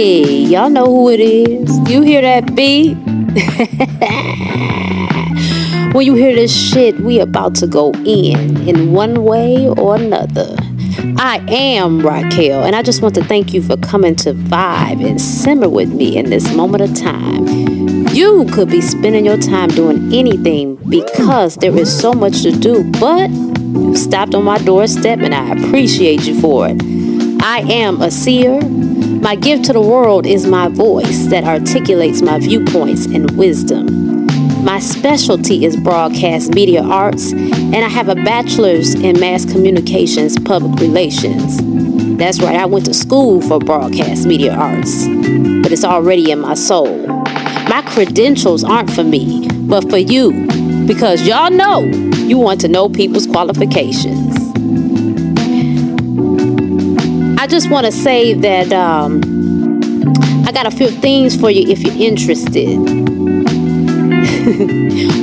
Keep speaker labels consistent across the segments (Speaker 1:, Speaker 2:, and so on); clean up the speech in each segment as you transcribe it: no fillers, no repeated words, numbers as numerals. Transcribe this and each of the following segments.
Speaker 1: Hey, y'all know who it is. You hear that beat? When you hear this shit, we about to go in one way or another. I am Racquel, and I just want to thank you for coming to vibe and simmer with me in this moment of time. You could be spending your time doing anything because there is so much to do, but you stopped on my doorstep and I appreciate you for it. I am a seer. My gift to the world is my voice that articulates my viewpoints and wisdom. My specialty is broadcast media arts, and I have a bachelor's in mass communications public relations. That's right, I went to school for broadcast media arts, but it's already in my soul. My credentials aren't for me, but for you, because y'all know you want to know people's qualifications. I just want to say that I got a few things for you if you're interested.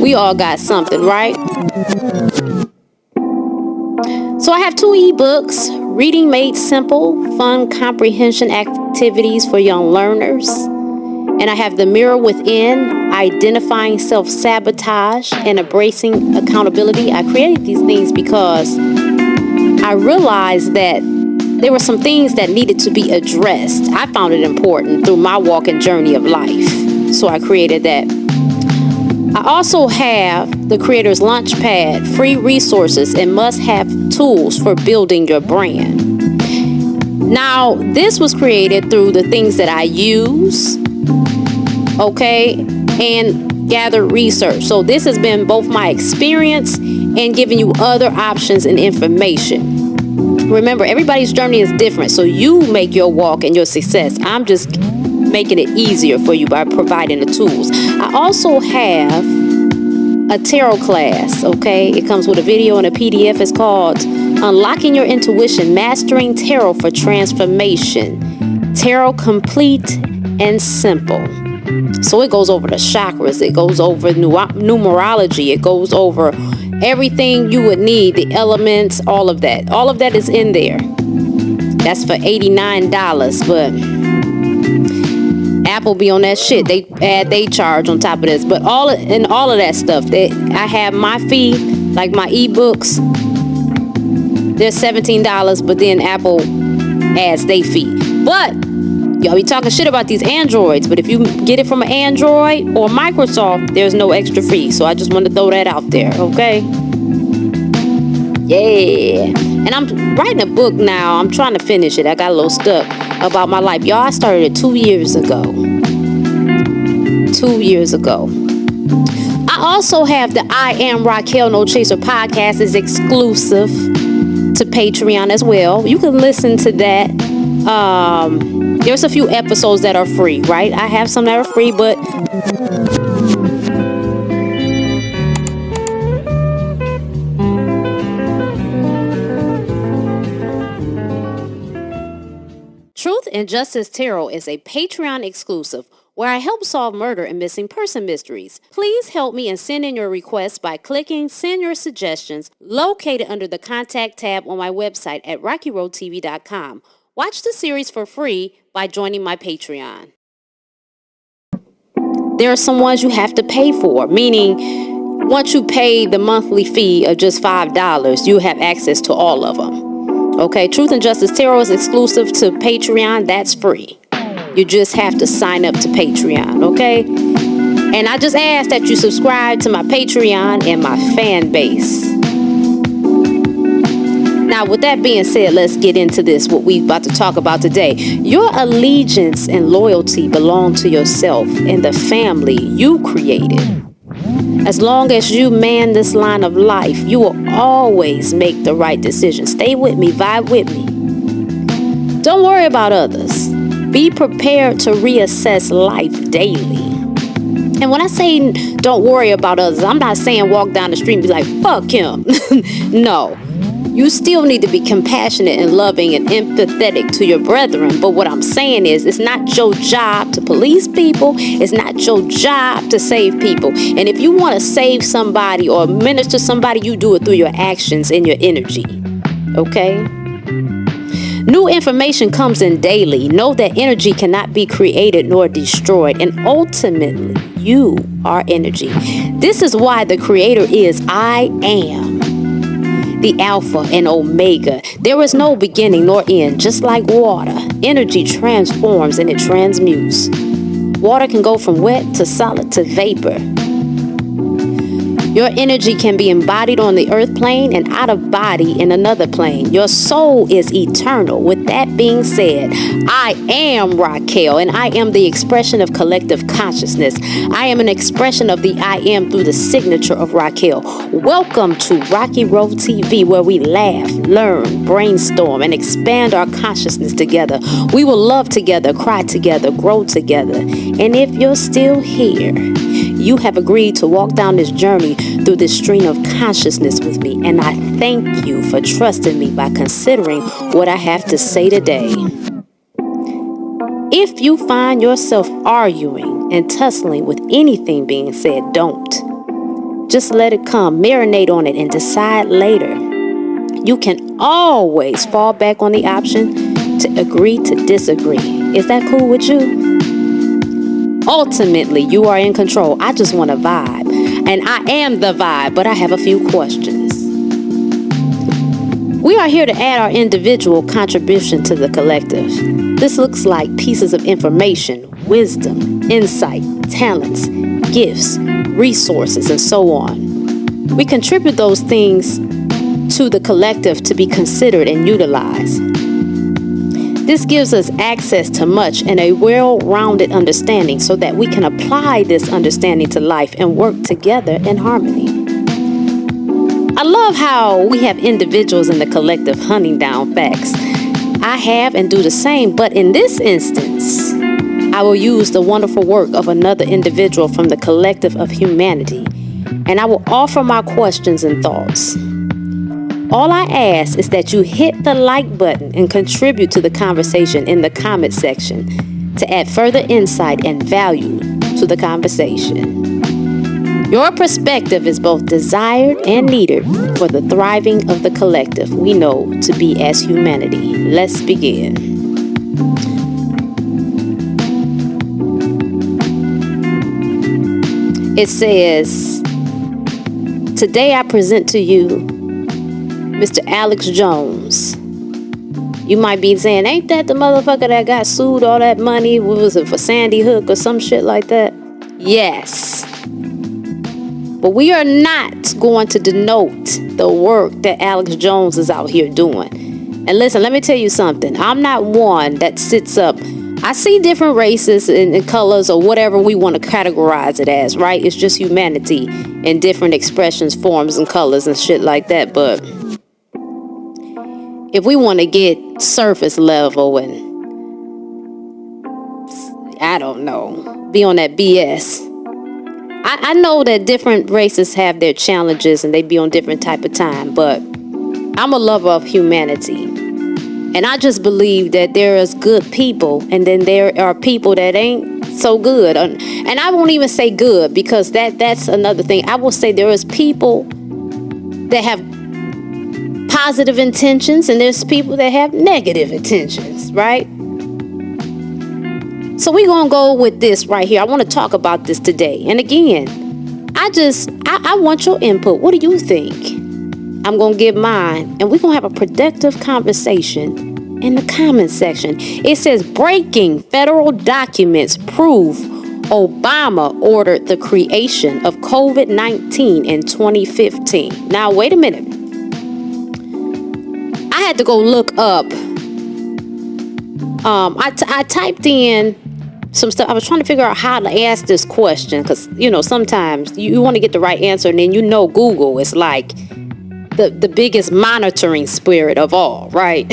Speaker 1: We all got something, right? So I have 2 ebooks, Reading Made Simple, Fun Comprehension Activities for Young Learners. And I have The Mirror Within, Identifying Self-Sabotage and Embracing Accountability. I created these things because I realized that there were some things that needed to be addressed. I found it important through my walk and journey of life. So I created that. I also have the Creator's Launchpad, free resources and must-have tools for building your brand. Now, this was created through the things that I use, okay, and gather research. So this has been both my experience and giving you other options and information. Remember, everybody's journey is different, so you make your walk and your success. I'm just making it easier for you by providing the tools. I also have a tarot class, okay? It comes with a video and a PDF. It's called Unlocking Your Intuition, Mastering Tarot for Transformation. Tarot Complete and Simple. So it goes over the chakras. It goes over numerology. It goes over everything you would need, the elements, all of that. All of that is in there. That's for $89, but Apple be on that shit. They charge on top of this. But all of that stuff, I have my fee, like my ebooks, they're $17, but then Apple adds their fee. But y'all be talking shit about these Androids, but if you get it from an Android or Microsoft, there's no extra fee. So I just want to throw that out there, okay? Yeah. And I'm writing a book now. I'm trying to finish it. I got a little stuck about my life. Y'all, I started it 2 years ago. 2 years ago. I also have the I Am Racquel No Chaser podcast. Is exclusive to Patreon as well. You can listen to that. There's a few episodes that are free, right? I have some that are free, but Truth and Justice Tarot is a Patreon exclusive where I help solve murder and missing person mysteries. Please help me and send in your requests by clicking Send Your Suggestions located under the Contact tab on my website at rockyroadtv.com. Watch the series for free by joining my Patreon. There are some ones you have to pay for, meaning once you pay the monthly fee of just $5, you have access to all of them. Okay, Truth and Justice Tarot is exclusive to Patreon. That's free. You just have to sign up to Patreon, okay? And I just ask that you subscribe to my Patreon and my fan base. Now, with that being said, let's get into this, what we about to talk about today. Your allegiance and loyalty belong to yourself and the family you created. As long as you man this line of life, you will always make the right decision. Stay with me, vibe with me. Don't worry about others. Be prepared to reassess life daily. And when I say don't worry about others, I'm not saying walk down the street and be like, fuck him. No. You still need to be compassionate and loving and empathetic to your brethren. But what I'm saying is, it's not your job to police people. It's not your job to save people. And if you want to save somebody or minister to somebody, you do it through your actions and your energy. Okay? New information comes in daily. Know that energy cannot be created nor destroyed, and ultimately, you are energy. This is why the creator is I am, the Alpha and Omega. There is no beginning nor end. Just like water, energy transforms and it transmutes. Water can go from wet to solid to vapor. Your energy can be embodied on the earth plane and out of body in another plane. Your soul is eternal. With that being said, I am Racquel, and I am the expression of collective consciousness. I am an expression of the I am through the signature of Racquel. Welcome to Rocky Road TV, where we laugh, learn, brainstorm, and expand our consciousness together. We will love together, cry together, grow together. And if you're still here, you have agreed to walk down this journey through this stream of consciousness with me, and I thank you for trusting me by considering what I have to say today. If you find yourself arguing and tussling with anything being said, don't. Just let it come, marinate on it, and decide later. You can always fall back on the option to agree to disagree. Is that cool with you? Ultimately, you are in control. I just want to vibe. And I am the vibe, but I have a few questions. We are here to add our individual contribution to the collective. This looks like pieces of information, wisdom, insight, talents, gifts, resources, and so on. We contribute those things to the collective to be considered and utilized. This gives us access to much and a well-rounded understanding so that we can apply this understanding to life and work together in harmony. I love how we have individuals in the collective hunting down facts. I have and do the same, but in this instance, I will use the wonderful work of another individual from the collective of humanity, and I will offer my questions and thoughts. All I ask is that you hit the like button and contribute to the conversation in the comment section to add further insight and value to the conversation. Your perspective is both desired and needed for the thriving of the collective we know to be as humanity. Let's begin. It says, today I present to you Mr. Alex Jones. You might be saying, ain't that the motherfucker that got sued all that money? What was it, for Sandy Hook or some shit like that? Yes. But we are not going to denote the work that Alex Jones is out here doing. And listen, let me tell you something. I'm not one that sits up. I see different races and colors or whatever we want to categorize it as, right? It's just humanity in different expressions, forms, and colors and shit like that. But if we want to get surface level and, I don't know, be on that BS. I know that different races have their challenges and they be on different type of time, but I'm a lover of humanity. And I just believe that there is good people and then there are people that ain't so good. And I won't even say good because that's another thing. I will say there is people that have positive intentions and there's people that have negative intentions, right? So we're going to go with this right here. I want to talk about this today. And again, I want your input. What do you think? I'm going to give mine and we're going to have a productive conversation in the comment section. It says breaking federal documents prove Obama ordered the creation of COVID-19 in 2015. Now, wait a minute. I had to go look up. I typed in some stuff. I was trying to figure out how to ask this question because, sometimes you want to get the right answer and then Google is like the biggest monitoring spirit of all, right?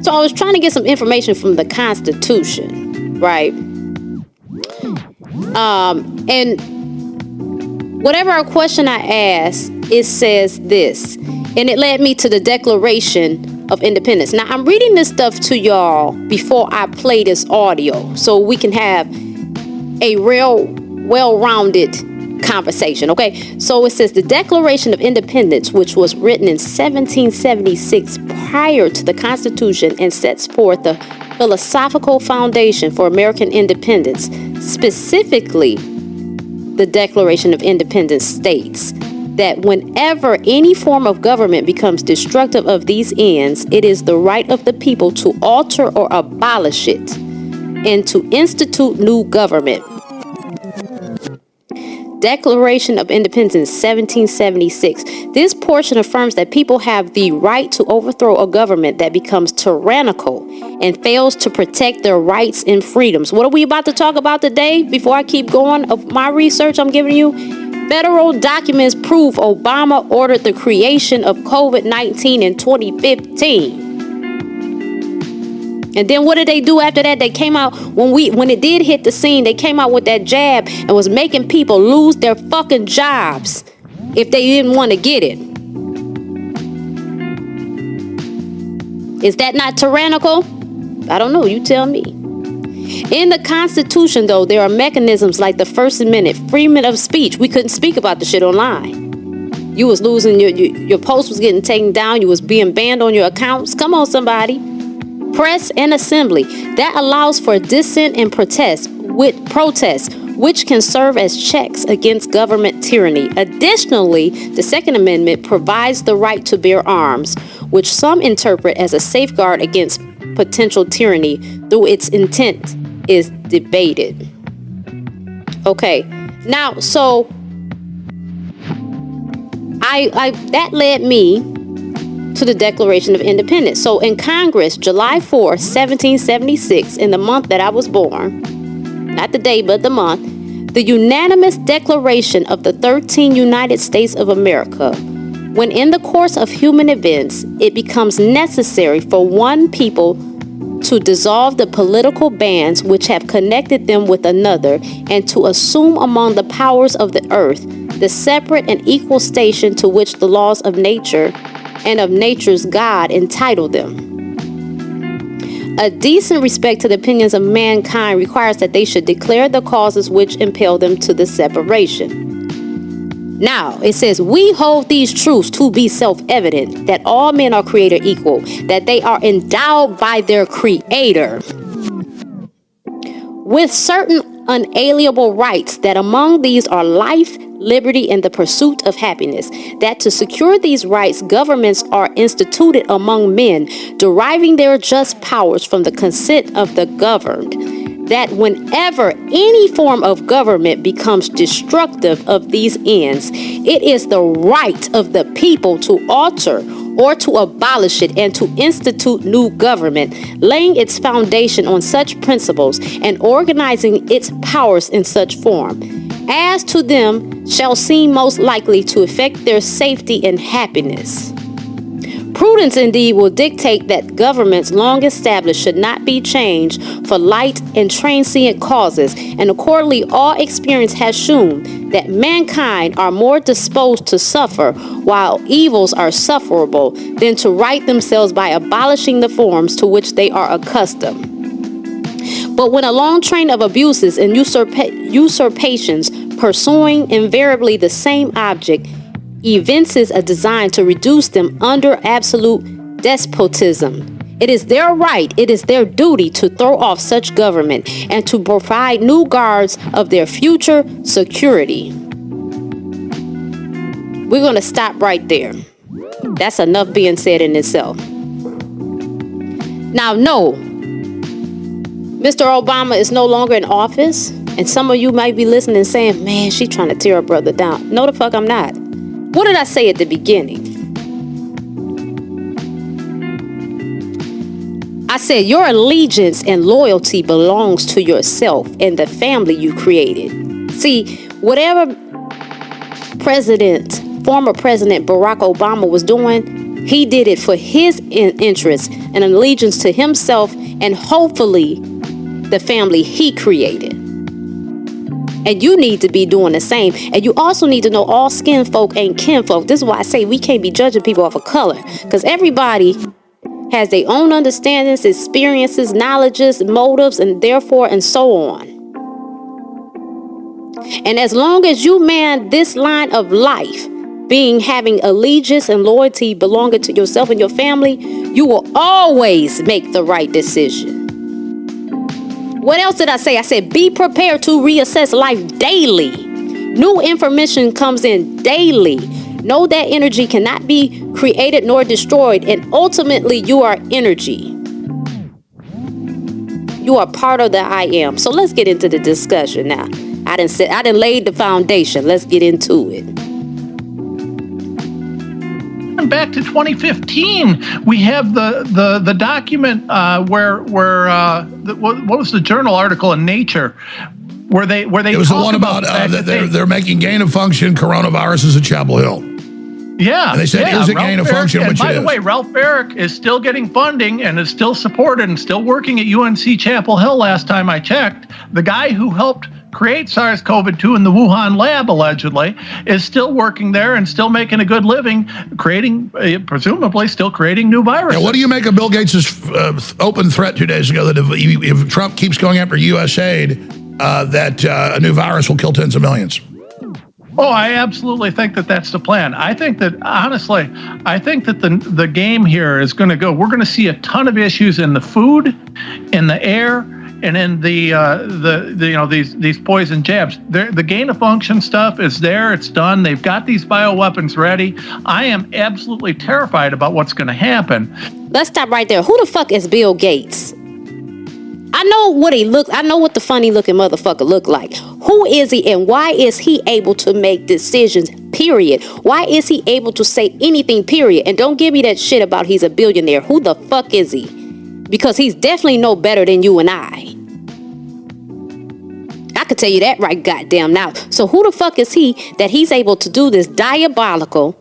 Speaker 1: So I was trying to get some information from the Constitution, right? And whatever question I asked, it says this, and it led me to the Declaration of Independence. Now, I'm reading this stuff to y'all before I play this audio so we can have a real well-rounded conversation. Okay, so it says the Declaration of Independence, which was written in 1776 prior to the Constitution and sets forth the philosophical foundation for American independence. Specifically, the Declaration of Independence states that whenever any form of government becomes destructive of these ends, it is the right of the people to alter or abolish it and to institute new government. Declaration of Independence, 1776. This portion affirms that people have the right to overthrow a government that becomes tyrannical and fails to protect their rights and freedoms. What are we about to talk about today? Before I keep going of my research I'm giving you, federal documents prove Obama ordered the creation of COVID-19 in 2015. And then what did they do after that? They came out, when it did hit the scene, they came out with that jab and was making people lose their fucking jobs if they didn't want to get it. Is that not tyrannical? I don't know. You tell me. In the Constitution, though, there are mechanisms like the First Amendment, freedom of speech. We couldn't speak about the shit online. You was losing your post was getting taken down. You was being banned on your accounts. Come on, somebody. Press and assembly that allows for dissent and protest, which can serve as checks against government tyranny. Additionally, the Second Amendment provides the right to bear arms, which some interpret as a safeguard against potential tyranny, though its intent is debated. Okay, now so I that led me to the Declaration of Independence. So in Congress, July 4, 1776, in the month that I was born, not the day, but the month, the unanimous declaration of the 13 United States of America, when in the course of human events, it becomes necessary for one people to dissolve the political bands which have connected them with another, and to assume among the powers of the earth the separate and equal station to which the laws of nature and of nature's God entitle them. A decent respect to the opinions of mankind requires that they should declare the causes which impel them to the separation. Now, it says, we hold these truths to be self-evident, that all men are created equal, that they are endowed by their Creator with certain unalienable rights, that among these are life, liberty, and the pursuit of happiness, that to secure these rights, governments are instituted among men, deriving their just powers from the consent of the governed, that whenever any form of government becomes destructive of these ends, it is the right of the people to alter or to abolish it and to institute new government, laying its foundation on such principles and organizing its powers in such form as to them shall seem most likely to affect their safety and happiness. Prudence indeed will dictate that governments long established should not be changed for light and transient causes, and accordingly all experience has shown that mankind are more disposed to suffer while evils are sufferable than to right themselves by abolishing the forms to which they are accustomed. But when a long train of abuses and usurpations pursuing invariably the same object evinces a design to reduce them under absolute despotism, it is their right, it is their duty to throw off such government and to provide new guards of their future security. We're going to stop right there. That's enough being said in itself. Now, no, Mr. Obama is no longer in office, and some of you might be listening and saying, man, she's trying to tear her brother down. No, the fuck I'm not. What did I say at the beginning? I said your allegiance and loyalty belongs to yourself and the family you created. See, whatever former President Barack Obama was doing, he did it for his interest and allegiance to himself and hopefully the family he created. And you need to be doing the same. And you also need to know all skin folk ain't kin folk. This is why I say we can't be judging people off of color, because everybody has their own understandings, experiences, knowledges, motives, and therefore, and so on. And as long as you man this line of life, having allegiance and loyalty belonging to yourself and your family, you will always make the right decision. What else did I say? I said, be prepared to reassess life daily. New information comes in daily. Know that energy cannot be created nor destroyed, and ultimately you are energy. You are part of the I am. So let's get into the discussion now. I done laid the foundation. Let's get into it.
Speaker 2: Back to 2015, we have the document where what was the journal article in Nature where they
Speaker 3: it was the one about they're making gain of function coronaviruses at Chapel Hill.
Speaker 2: Yeah,
Speaker 3: and they said is it gain of function, which
Speaker 2: by the way, Ralph Barrick is still getting funding and is still supported and still working at UNC Chapel Hill. Last time I checked, the guy who helped create SARS-CoV-2 in the Wuhan lab, allegedly, is still working there and still making a good living, presumably still creating new viruses.
Speaker 3: Now, what do you make of Bill Gates' open threat 2 days ago that if Trump keeps going after U.S. aid, that a new virus will kill tens of millions?
Speaker 2: Oh, I absolutely think that that's the plan. I think that, honestly, I think that the game here is going to go. We're going to see a ton of issues in the food, in the air, and in these poison jabs. The gain of function stuff is there. It's done. They've got these bioweapons ready. I am absolutely terrified about what's going to happen.
Speaker 1: Let's stop right there. Who the fuck is Bill Gates? I know what he looks. I know what the funny looking motherfucker look like. Who is he and why is he able to make decisions, period? Why is he able to say anything, period? And don't give me that shit about he's a billionaire. Who the fuck is he? Because he's definitely no better than you and I could tell you that right goddamn now. So who the fuck is he that he's able to do this diabolical,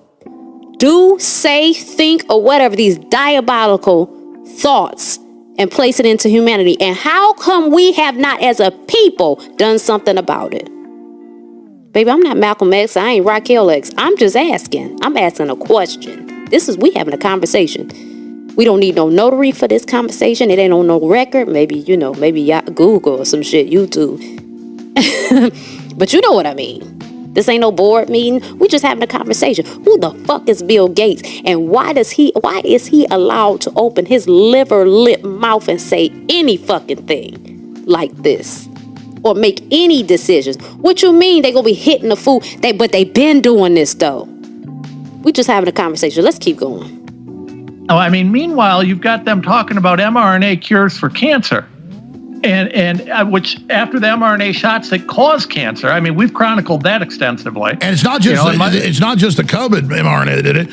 Speaker 1: say, think, or whatever, these diabolical thoughts and place it into humanity? And how come we have not, as a people, done something about it? Baby, I'm not Malcolm X. I ain't Racquel X. I'm just asking. I'm asking a question. We having a conversation. We don't need no notary for this conversation. It ain't on no record. Maybe Google or some shit, YouTube. But you know what I mean. This ain't no board meeting. We just having a conversation. Who the fuck is Bill Gates? And why is he allowed to open his liver lip mouth and say any fucking thing like this? Or make any decisions? What you mean they gonna be hitting the food? But they been doing this though. We just having a conversation. Let's keep going.
Speaker 2: Oh, I mean, meanwhile, you've got them talking about mRNA cures for cancer. And which after the mRNA shots that cause cancer, I mean, we've chronicled that extensively.
Speaker 3: And it's not just it's not just the COVID mRNA that did it.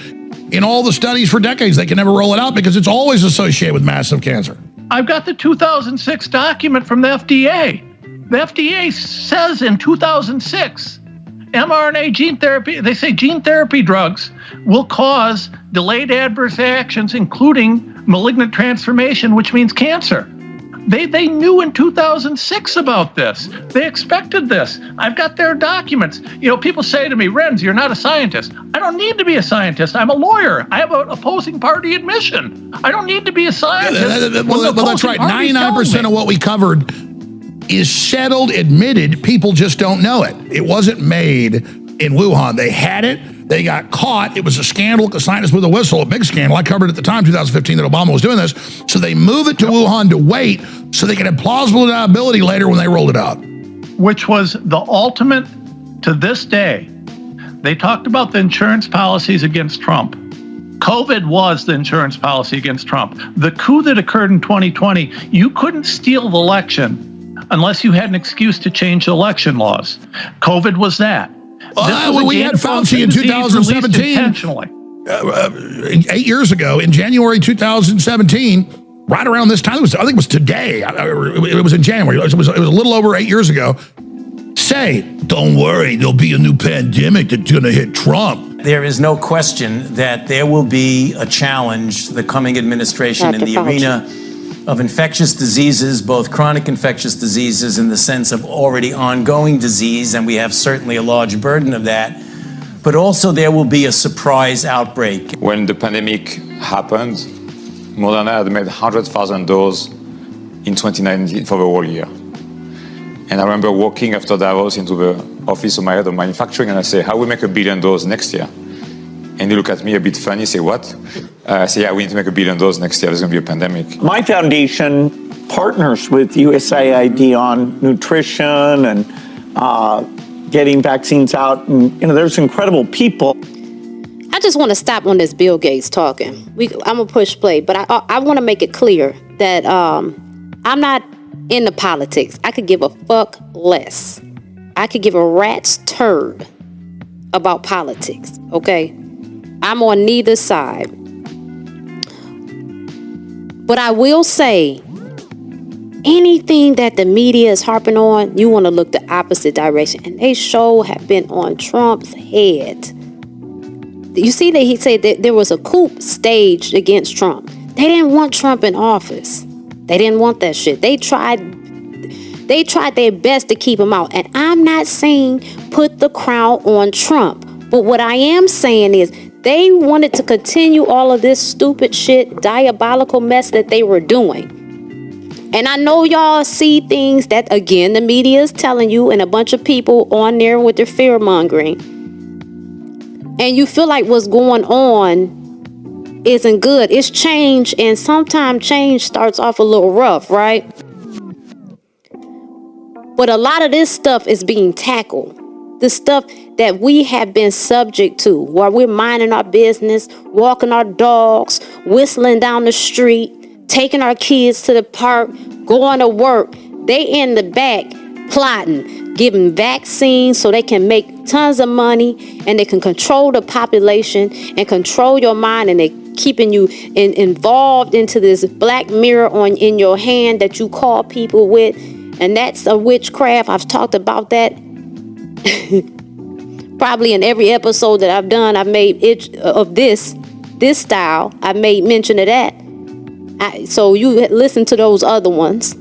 Speaker 3: In all the studies for decades, they can never roll it out because it's always associated with massive cancer.
Speaker 2: I've got the 2006 document from the FDA. The FDA says in 2006, mRNA gene therapy, they say gene therapy drugs will cause delayed adverse actions, including malignant transformation, which means cancer. They knew in 2006 about this. They expected this. I've got their documents. People say to me, Renz, you're not a scientist. I don't need to be a scientist. I'm a lawyer. I have an opposing party admission. I don't need to be a scientist.
Speaker 3: Well, that's right. 99% of what we covered is settled, admitted. People just don't know it. It wasn't made in Wuhan. They had it. They got caught. It was a scandal. The scientists with a whistle, a big scandal. I covered it at the time, 2015, that Obama was doing this. So they move it to Wuhan to wait so they could have plausible deniability later when they rolled it out.
Speaker 2: Which was the ultimate to this day. They talked about the insurance policies against Trump. COVID was the insurance policy against Trump. The coup that occurred in 2020, you couldn't steal the election unless you had an excuse to change the election laws. COVID was that.
Speaker 3: We had Fauci in 2017, 8 years ago, in January 2017, right around this time. I think it was today. It was in January. It was a little over 8 years ago. Say, don't worry, there'll be a new pandemic that's going to hit Trump.
Speaker 4: There is no question that there will be a challenge to the coming administration in the arena of infectious diseases, both chronic infectious diseases in the sense of already ongoing disease, and we have certainly a large burden of that, but also there will be a surprise outbreak.
Speaker 5: When the pandemic happened, Moderna had made 100,000 doses in 2019 for the whole year. And I remember walking after Davos into the office of my head of manufacturing, and I say, how we make 1 billion doses next year? And they look at me a bit funny, say, what? I say, yeah, we need to make 1 billion doses next year. There's going to be a pandemic.
Speaker 6: My foundation partners with USAID on nutrition and getting vaccines out. And, there's incredible people.
Speaker 1: I just want to stop on this Bill Gates talking. I'm going to push play, but I want to make it clear that I'm not into politics. I could give a fuck less. I could give a rat's turd about politics, okay? I'm on neither side. But I will say, anything that the media is harping on, you want to look the opposite direction. And they sure have been on Trump's head. You see that he said that there was a coup staged against Trump. They didn't want Trump in office. They didn't want that shit. They tried their best to keep him out. And I'm not saying put the crown on Trump. But what I am saying is they wanted to continue all of this stupid shit, diabolical mess that they were doing. And I know y'all see things that, again, the media is telling you, and a bunch of people on there with their fear mongering. And you feel like what's going on isn't good. It's change, and sometimes change starts off a little rough, right? But a lot of this stuff is being tackled. The stuff that we have been subject to, while we're minding our business, walking our dogs, whistling down the street, taking our kids to the park, going to work. They in the back plotting, giving vaccines so they can make tons of money, and they can control the population and control your mind, and they're keeping you involved into this black mirror in your hand that you call people with. And that's a witchcraft. I've talked about that probably in every episode that I've done. I've made it of this style. I made mention of that. So you listen to those other ones.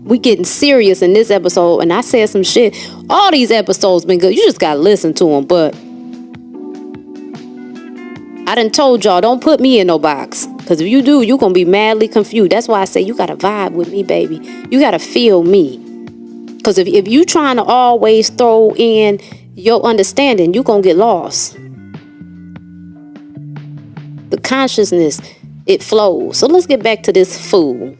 Speaker 1: We getting serious in this episode, and I said some shit. All these episodes been good. You just gotta listen to them. But I done told y'all, don't put me in no box. Because if you do, you're going to be madly confused. That's why I say you got to vibe with me, baby. You got to feel me. Because if you trying to always throw in your understanding, you're going to get lost. The consciousness, it flows. So let's get back to this fool.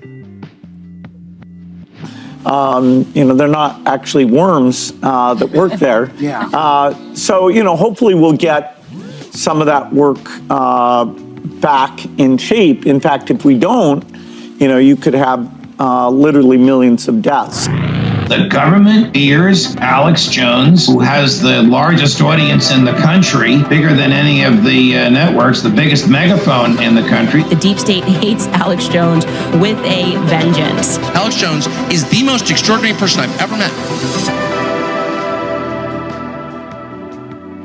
Speaker 6: They're not actually worms that work there.
Speaker 7: Yeah.
Speaker 6: So, hopefully we'll get some of that work back in shape. In fact, if we don't, you could have literally millions of deaths.
Speaker 8: The government fears Alex Jones, who has the largest audience in the country, bigger than any of the networks, the biggest megaphone in the country.
Speaker 9: The deep state hates Alex Jones with a vengeance.
Speaker 10: Alex Jones is the most extraordinary person I've ever met.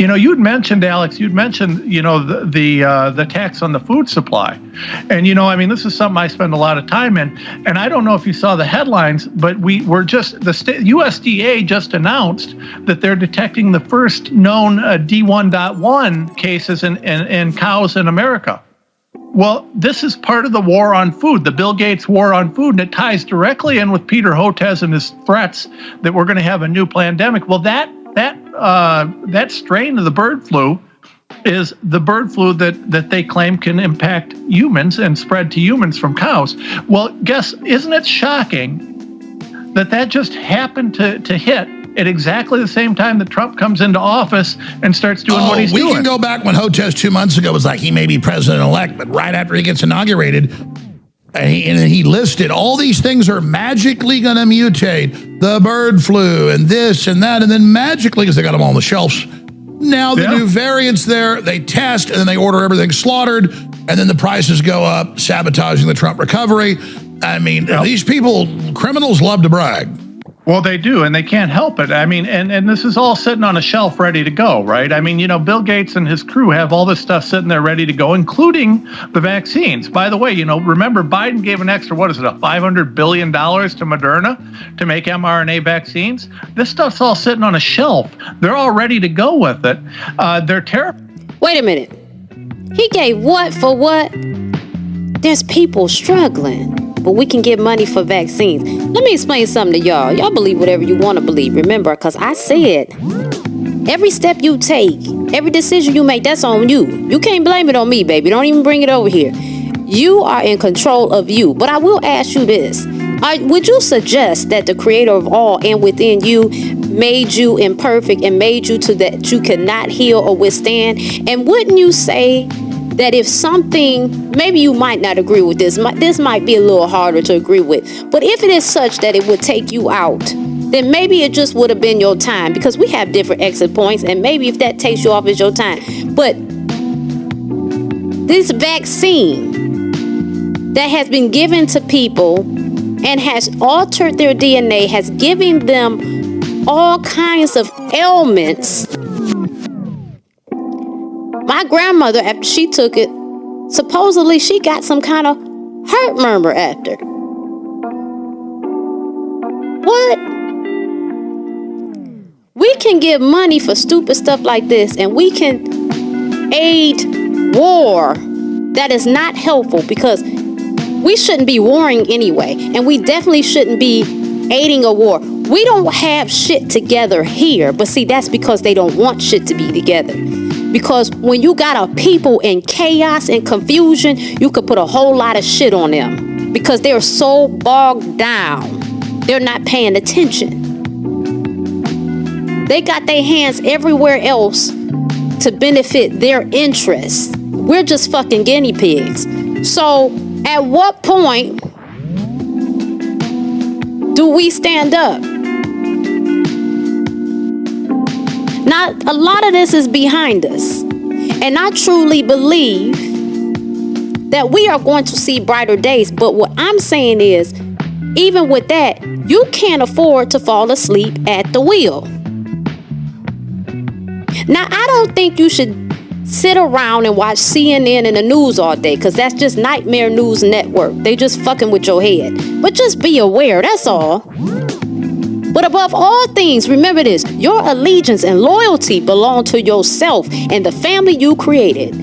Speaker 2: You'd mentioned, Alex, the tax on the food supply. And, this is something I spend a lot of time in. And I don't know if you saw the headlines, but USDA just announced that they're detecting the first known D1.1 cases in cows in America. Well, this is part of the war on food, the Bill Gates war on food, and it ties directly in with Peter Hotez and his threats that we're going to have a new pandemic. Well, that strain of the bird flu is the bird flu that they claim can impact humans and spread to humans from cows. Well, isn't it shocking that just happened to hit at exactly the same time that Trump comes into office and starts doing what he's doing?
Speaker 3: We can go back when Hotez 2 months ago was like he may be president-elect, but right after he gets inaugurated, and he listed all these things are magically going to mutate, the bird flu and this and that, and then magically, because they got them all on the shelves, now the new variants there, they test, and then they order everything slaughtered, and then the prices go up, sabotaging the Trump recovery. I mean, these people, criminals love to brag.
Speaker 2: Well, they do, and they can't help it. I mean, and this is all sitting on a shelf ready to go, right? I mean, Bill Gates and his crew have all this stuff sitting there ready to go, including the vaccines. By the way, remember Biden gave an extra, $500 billion to Moderna to make mRNA vaccines? This stuff's all sitting on a shelf. They're all ready to go with it. They're terrible.
Speaker 1: Wait a minute. He gave what for what? There's people struggling. but we can get money for vaccines. Let me explain something to y'all. Y'all believe whatever you want to believe. Remember, because I said, every step you take, every decision you make, that's on you. You can't blame it on me, baby. Don't even bring it over here. You are in control of you. But I will ask you this. Would you suggest that the creator of all and within you made you imperfect and made you to that you cannot heal or withstand? And wouldn't you say that if something, maybe you might not agree with this might be a little harder to agree with, but if it is such that it would take you out, then maybe it just would have been your time, because we have different exit points, and maybe if that takes you off, it's your time. But this vaccine that has been given to people and has altered their DNA, has given them all kinds of ailments. My grandmother, after she took it, supposedly she got some kind of heart murmur after. What? We can give money for stupid stuff like this, and we can aid war that is not helpful, because we shouldn't be warring anyway, and we definitely shouldn't be aiding a war. We don't have shit together here, but see, that's because they don't want shit to be together. Because when you got a people in chaos and confusion, you could put a whole lot of shit on them, because they're so bogged down. They're not paying attention. They got their hands everywhere else to benefit their interests. We're just fucking guinea pigs. So at what point do we stand up? Now, a lot of this is behind us. And I truly believe that we are going to see brighter days. But what I'm saying is, even with that, you can't afford to fall asleep at the wheel. Now, I don't think you should sit around and watch CNN and the news all day, because that's just nightmare news network. They just fucking with your head. But just be aware, that's all. But above all things, remember this: your allegiance and loyalty belong to yourself and the family you created.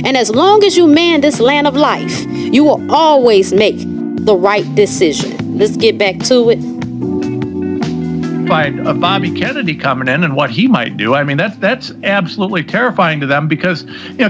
Speaker 1: And as long as you man this land of life, you will always make the right decision. Let's get back to it.
Speaker 2: Of Bobby Kennedy coming in and what he might do. I mean, that's absolutely terrifying to them, because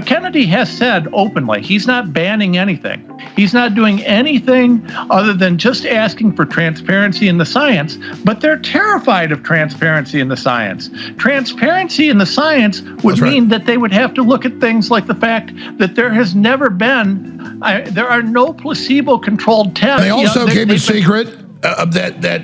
Speaker 2: Kennedy has said openly he's not banning anything. He's not doing anything other than just asking for transparency in the science. But they're terrified of transparency in the science. Transparency in the science would mean that they would have to look at things like the fact that there has never been, there are no placebo-controlled tests.
Speaker 3: They also keep it secret that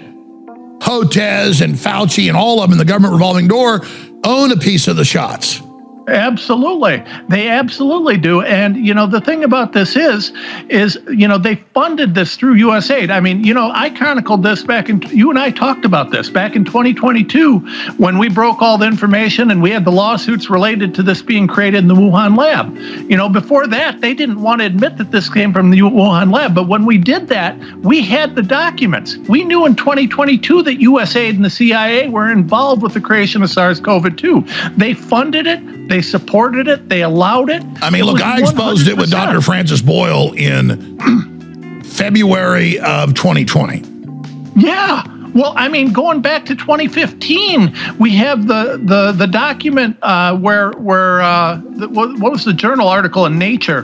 Speaker 3: Hotez and Fauci and all of them in the government revolving door own a piece of the shots.
Speaker 2: Absolutely. They absolutely do. And, the thing about this is, they funded this through USAID. I mean, I chronicled this you and I talked about this back in 2022 when we broke all the information and we had the lawsuits related to this being created in the Wuhan lab. Before that, they didn't want to admit that this came from the Wuhan lab. But when we did that, we had the documents. We knew in 2022 that USAID and the CIA were involved with the creation of SARS-CoV-2. They funded it. They supported it. They allowed it.
Speaker 3: I mean, look, I exposed it with Dr. Francis Boyle in February of 2020.
Speaker 2: Yeah. Well, I mean, going back to 2015, we have the document where what was the journal article in Nature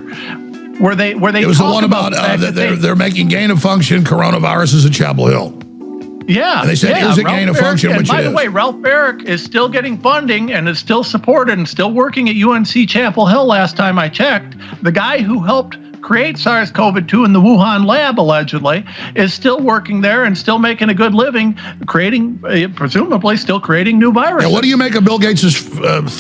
Speaker 2: where they
Speaker 3: it was the one about that they're making gain of function coronaviruses at Chapel Hill.
Speaker 2: Yeah.
Speaker 3: And they said, is it gain of function, which it is.
Speaker 2: By the way, Ralph Barrick is still getting funding and is still supported and still working at UNC Chapel Hill last time I checked. The guy who helped create SARS-CoV-2 in the Wuhan lab, allegedly, is still working there and still making a good living, presumably still creating new viruses.
Speaker 3: Now, what do you make of Bill Gates'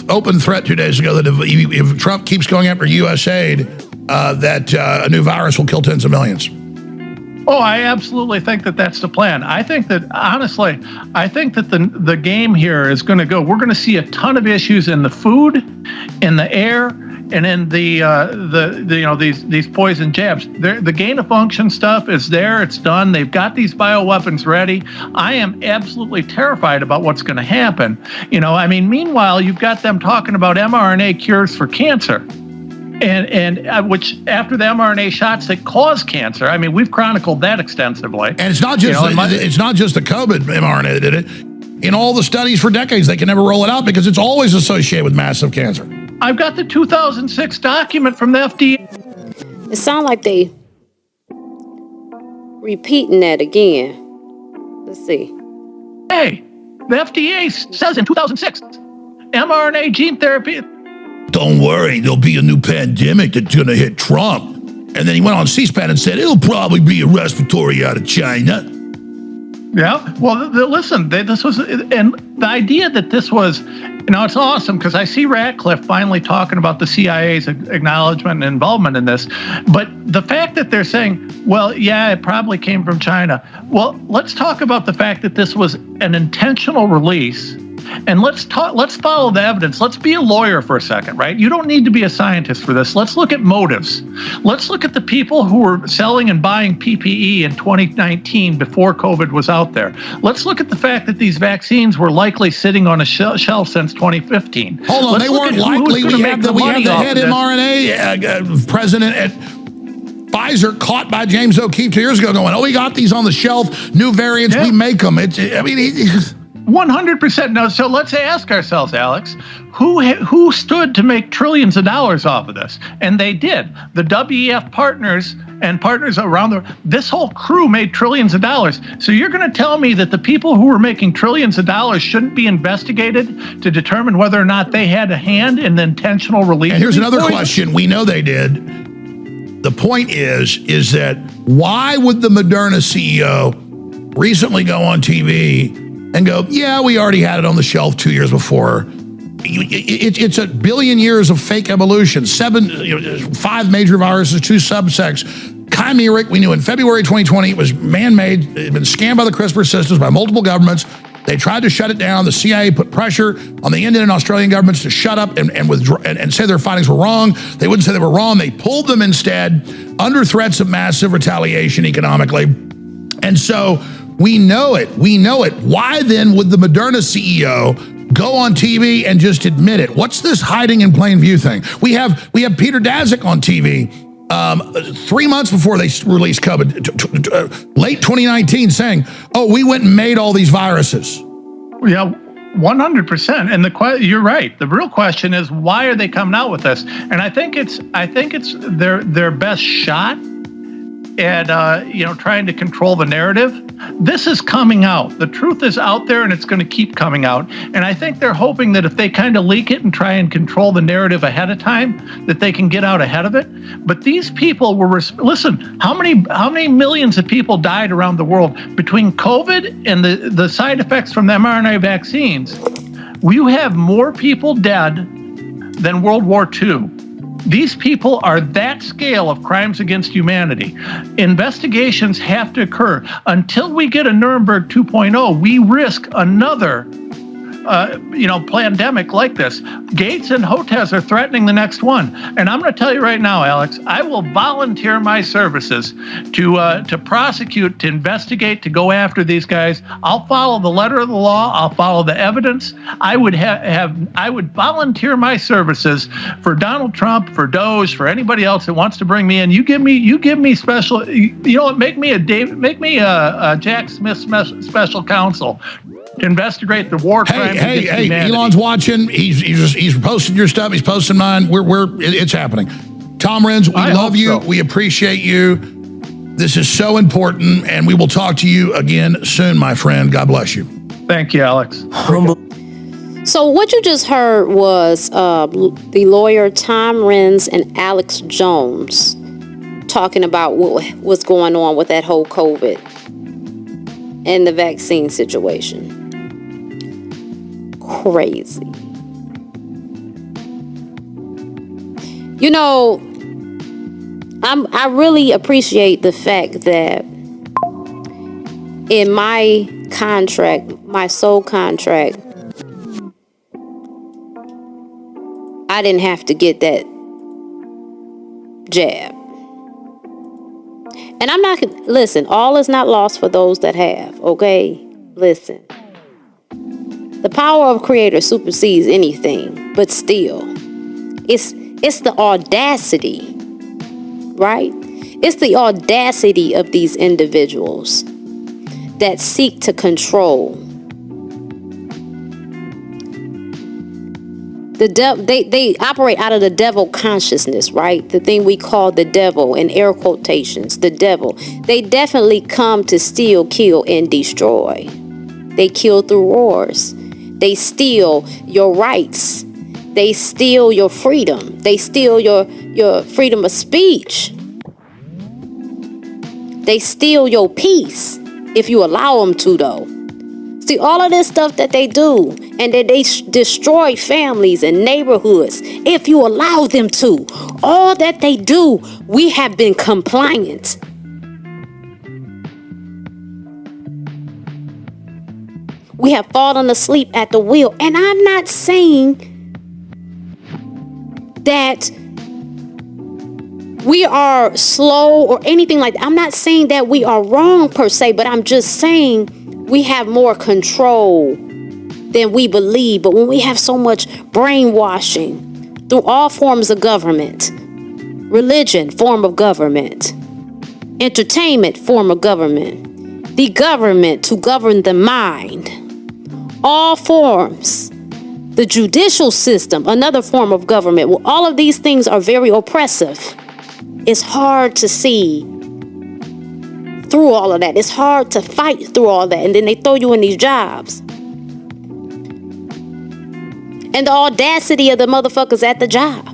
Speaker 3: open threat 2 days ago that if Trump keeps going after USAID, that a new virus will kill tens of millions?
Speaker 2: Oh, I absolutely think that that's the plan. I think that, honestly, the game here is going to go. We're going to see a ton of issues in the food, in the air, and in these poison jabs. The gain of function stuff is there. It's done. They've got these bioweapons ready. I am absolutely terrified about what's going to happen. Meanwhile, you've got them talking about mRNA cures for cancer. and which after the mRNA shots that cause cancer. I mean, we've chronicled that extensively.
Speaker 3: And it's not just it's not just the COVID mRNA that did it. In all the studies for decades, they can never roll it out because it's always associated with massive cancer.
Speaker 2: I've got the 2006 document from the FDA.
Speaker 1: It sounds like they repeating that again. Let's see.
Speaker 2: Hey, the FDA says in 2006, mRNA gene therapy.
Speaker 3: Don't worry, there'll be a new pandemic that's going to hit Trump. And then he went on C-SPAN and said, it'll probably be a respiratory out of China.
Speaker 2: Yeah, well, listen, this was, and the idea that this was, it's awesome because I see Racquel finally talking about the CIA's acknowledgement and involvement in this. But the fact that they're saying, well, yeah, it probably came from China. Well, let's talk about the fact that this was an intentional release. And let's follow the evidence. Let's be a lawyer for a second, right? You don't need to be a scientist for this. Let's look at motives. Let's look at the people who were selling and buying PPE in 2019 before COVID was out there. Let's look at the fact that these vaccines were likely sitting on a shelf since 2015.
Speaker 3: Hold on, they weren't likely. We have the head mRNA president at Pfizer caught by James O'Keefe 2 years ago going, we got these on the shelf, new variants, we make them.
Speaker 2: 100% no. So let's ask ourselves, Alex, who stood to make trillions of dollars off of this? And they did. The WEF partners and partners around this whole crew made trillions of dollars. So you're going to tell me that the people who were making trillions of dollars shouldn't be investigated to determine whether or not they had a hand in the intentional release?
Speaker 3: And here's another question. We know they did. The point is that why would the Moderna CEO recently go on TV and go, yeah, we already had it on the shelf 2 years before? It's a billion years of fake evolution, 5 major viruses, 2 subsects. Chimeric, we knew in February 2020, it was man-made. It had been scanned by the CRISPR systems by multiple governments. They tried to shut it down. The CIA put pressure on the Indian and Australian governments to shut up and withdraw and say their findings were wrong. They wouldn't say they were wrong. They pulled them instead under threats of massive retaliation economically. And so we know it. We know it. Why then would the Moderna CEO go on TV and just admit it? What's this hiding in plain view thing? We have Peter Daszak on TV 3 months before they released COVID, late 2019, saying, we went and made all these viruses.
Speaker 2: Yeah, 100%. And you're right. The real question is, why are they coming out with this? And I think it's their best shot at trying to control the narrative. This is coming out. The truth is out there, and it's going to keep coming out. And I think they're hoping that if they kind of leak it and try and control the narrative ahead of time, that they can get out ahead of it. But these people were listen. How many millions of people died around the world between COVID and the side effects from the mRNA vaccines? We have more people dead than World War II. These people are that scale of crimes against humanity. Investigations have to occur. Until we get a Nuremberg 2.0, we risk another pandemic like this. Gates and Hotez are threatening the next one. And I'm going to tell you right now, Alex, I will volunteer my services to prosecute, to investigate, to go after these guys. I'll follow the letter of the law. I'll follow the evidence. I would I would volunteer my services for Donald Trump, for Doge, for anybody else that wants to bring me in. You give me special. Make me a Jack Smith special counsel. Investigate the war crimes against humanity.
Speaker 3: Elon's watching. He's posting your stuff. He's posting mine. It's happening. Tom Renz, we love you. So. We appreciate you. This is so important, and we will talk to you again soon, my friend. God bless you.
Speaker 2: Thank you, Alex.
Speaker 1: So what you just heard was the lawyer Tom Renz and Alex Jones talking about what was going on with that whole COVID and the vaccine situation. Crazy. I really appreciate the fact that in my contract, my sole contract, I didn't have to get that jab. And I'm not, listen, all is not lost for those that have, okay? Listen. The power of Creator supersedes anything, but still, It's the audacity, right? It's the audacity of these individuals that seek to control. They operate out of the devil consciousness, right? The thing we call the devil, in air quotations, the devil. They definitely come to steal, kill, and destroy. They kill through wars. They steal your rights. They steal your freedom. They steal your freedom of speech. They steal your peace, if you allow them to, though. See, all of this stuff that they do, and that they destroy families and neighborhoods, if you allow them to. All that they do, we have been compliant. We have fallen asleep at the wheel. And I'm not saying that we are slow or anything like that. I'm not saying that we are wrong per se, but I'm just saying we have more control than we believe. But when we have so much brainwashing through all forms of government, religion, form of government, entertainment, form of government, the government to govern the mind, all forms, the judicial system, another form of government. Well, all of these things are very oppressive. It's hard to see through all of that. It's hard to fight through all that. And then they throw you in these jobs. And the audacity of the motherfuckers at the job.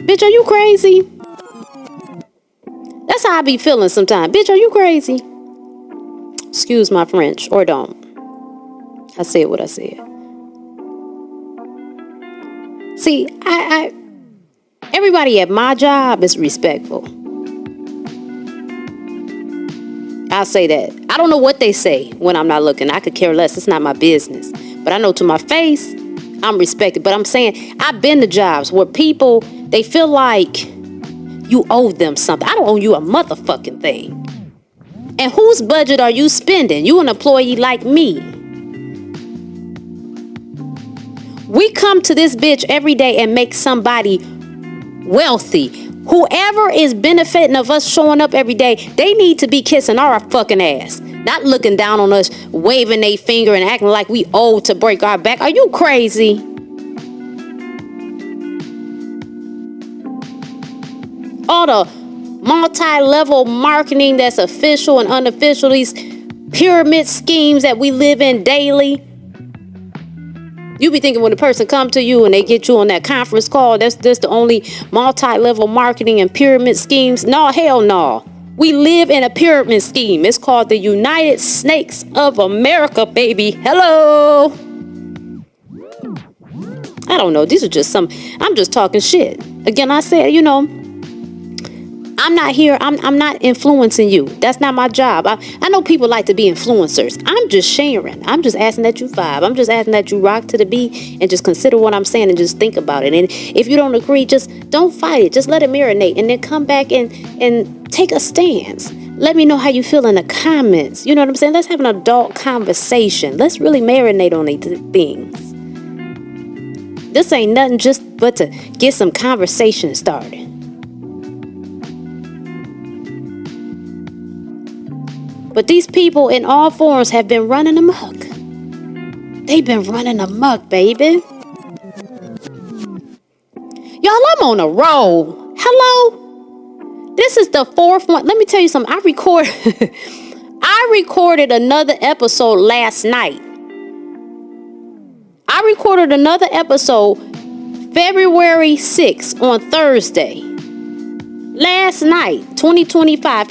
Speaker 1: Bitch, are you crazy? That's how I be feeling sometimes. Bitch, are you crazy? Excuse my French, or don't. I said what I said. See, I everybody at my job is respectful. I'll say that. I don't know what they say when I'm not looking. I could care less. It's not my business. But I know to my face, I'm respected. But I'm saying, I've been to jobs where people, they feel like you owe them something. I don't owe you a motherfucking thing. And whose budget are you spending? You an employee like me. We come to this bitch every day and make somebody wealthy. Whoever is benefiting of us showing up every day, they need to be kissing our fucking ass. Not looking down on us, waving their finger and acting like we owe to break our back. Are you crazy? All the multi-level marketing that's official and unofficial, these pyramid schemes that we live in daily. You be thinking when a person come to you and they get you on that conference call, that's the only multi-level marketing and pyramid schemes. No, hell no. We live in a pyramid scheme. It's called the United Snakes of America, baby. Hello. I don't know. These are just I'm just talking shit. Again, I said, I'm not here. I'm not influencing you. That's not my job. I know people like to be influencers. I'm just sharing. I'm just asking that you vibe. I'm just asking that you rock to the beat and just consider what I'm saying and just think about it. And if you don't agree, just don't fight it. Just let it marinate and then come back and take a stance. Let me know how you feel in the comments. You know what I'm saying? Let's have an adult conversation. Let's really marinate on these things. This ain't nothing but to get some conversation started. But these people in all forms have been running amok. They've been running amok, baby. Y'all, I'm on a roll. Hello? This is the fourth one. Let me tell you something. I recorded another episode last night. I recorded another episode February 6th on Thursday. Last night, 2025,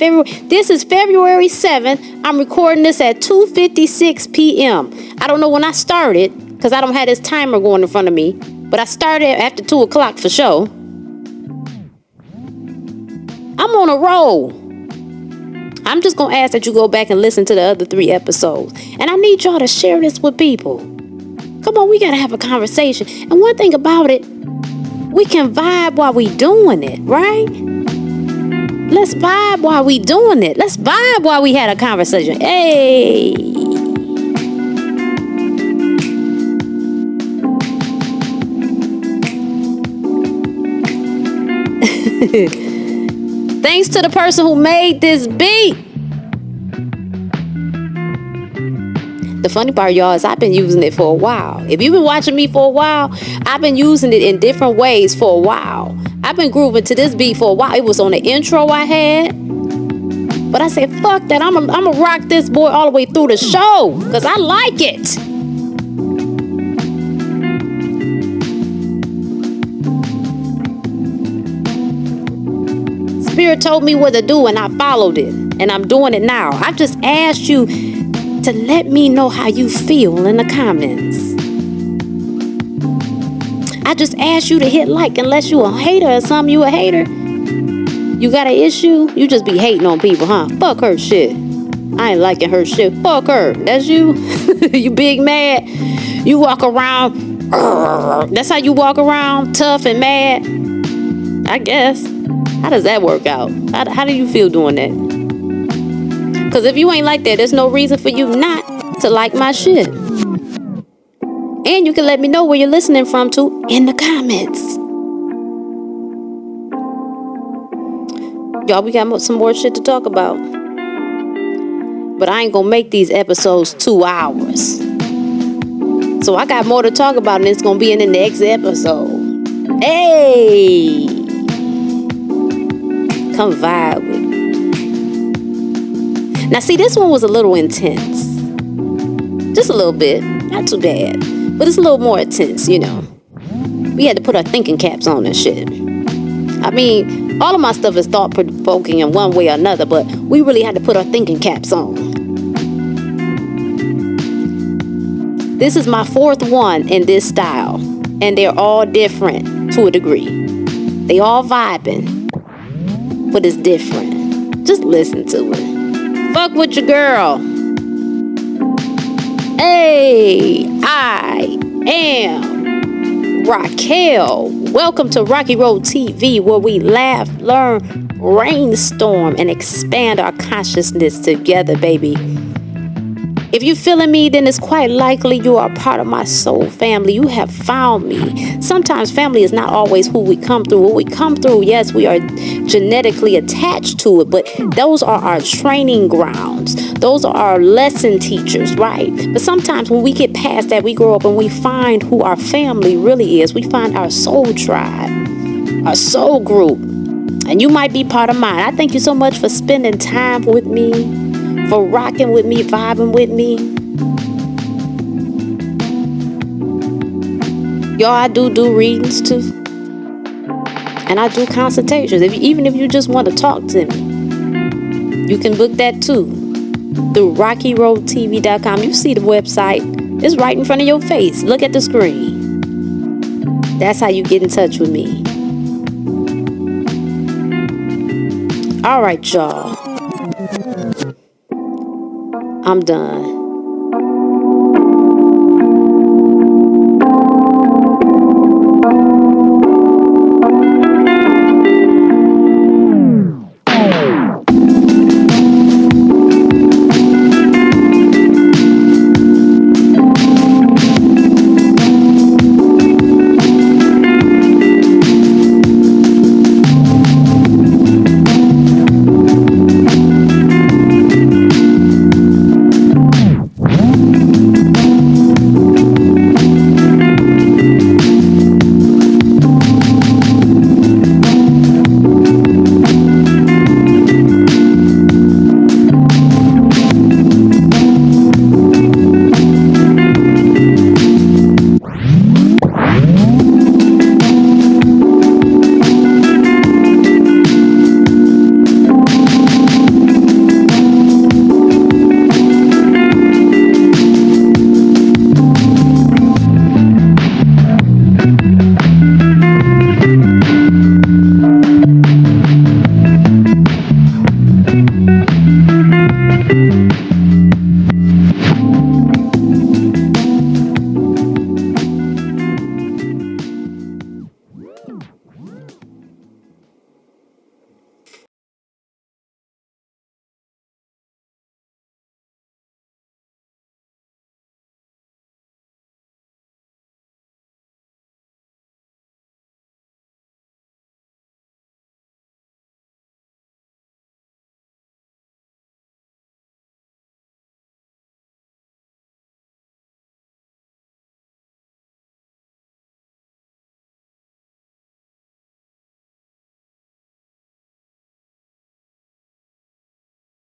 Speaker 1: this is February 7th. I'm recording this at 2:56 p.m. I don't know when I started because I don't have this timer going in front of me, but I started after 2 o'clock for sure. I'm on a roll. I'm just going to ask that you go back and listen to the other 3 episodes. And I need y'all to share this with people. Come on, we got to have a conversation. And one thing about it, we can vibe while we doing it, right? Let's vibe while we doing it. Let's vibe while we had a conversation. Hey. Thanks to the person who made this beat. The funny part, y'all, is I've been using it for a while. If you've been watching me for a while, I've been using it in different ways for a while. I've been grooving to this beat for a while. It was on the intro I had. But I said, fuck that. I'm gonna rock this boy all the way through the show. Because I like it. Spirit told me what to do and I followed it. And I'm doing it now. I've just asked you to let me know how you feel in the comments. I just asked you to hit like unless you a hater or something. You a hater? You got an issue? You just be hating on people, huh? Fuck her shit. I ain't liking her shit. Fuck her. That's you? You big mad? You walk around. That's how you walk around? Tough and mad? I guess. How does that work out? How do you feel doing that? Because if you ain't like that, there's no reason for you not to like my shit. And you can let me know where you're listening from too in the comments. Y'all, we got some more shit to talk about. But I ain't gonna make these episodes 2 hours. So I got more to talk about and it's gonna be in the next episode. Hey! Come vibe with me. Now see, this one was a little intense. Just a little bit. Not too bad. But it's a little more intense, you know. We had to put our thinking caps on and shit. I mean, all of my stuff is thought-provoking in one way or another, but we really had to put our thinking caps on. This is my 4th one in this style, and they're all different to a degree. They all vibing, but it's different. Just listen to it. Fuck with your girl. Hey, I am Racquel. Welcome to Rocky Road TV, where we laugh, learn, brainstorm, and expand our consciousness together, baby. If you're feeling me, then it's quite likely you are part of my soul family. You have found me. Sometimes family is not always who we come through. When we come through, yes, we are genetically attached to it, but those are our training grounds. Those are our lesson teachers, right? But sometimes when we get past that, we grow up and we find who our family really is. We find our soul tribe, our soul group. And you might be part of mine. I thank you so much for spending time with me, for rocking with me, vibing with me. Y'all, I do readings too. And I do consultations. Even if you just want to talk to me, you can book that too. Through RockyRoadTV.com. You see the website. It's right in front of your face. Look at the screen. That's how you get in touch with me. All right, y'all. I'm done.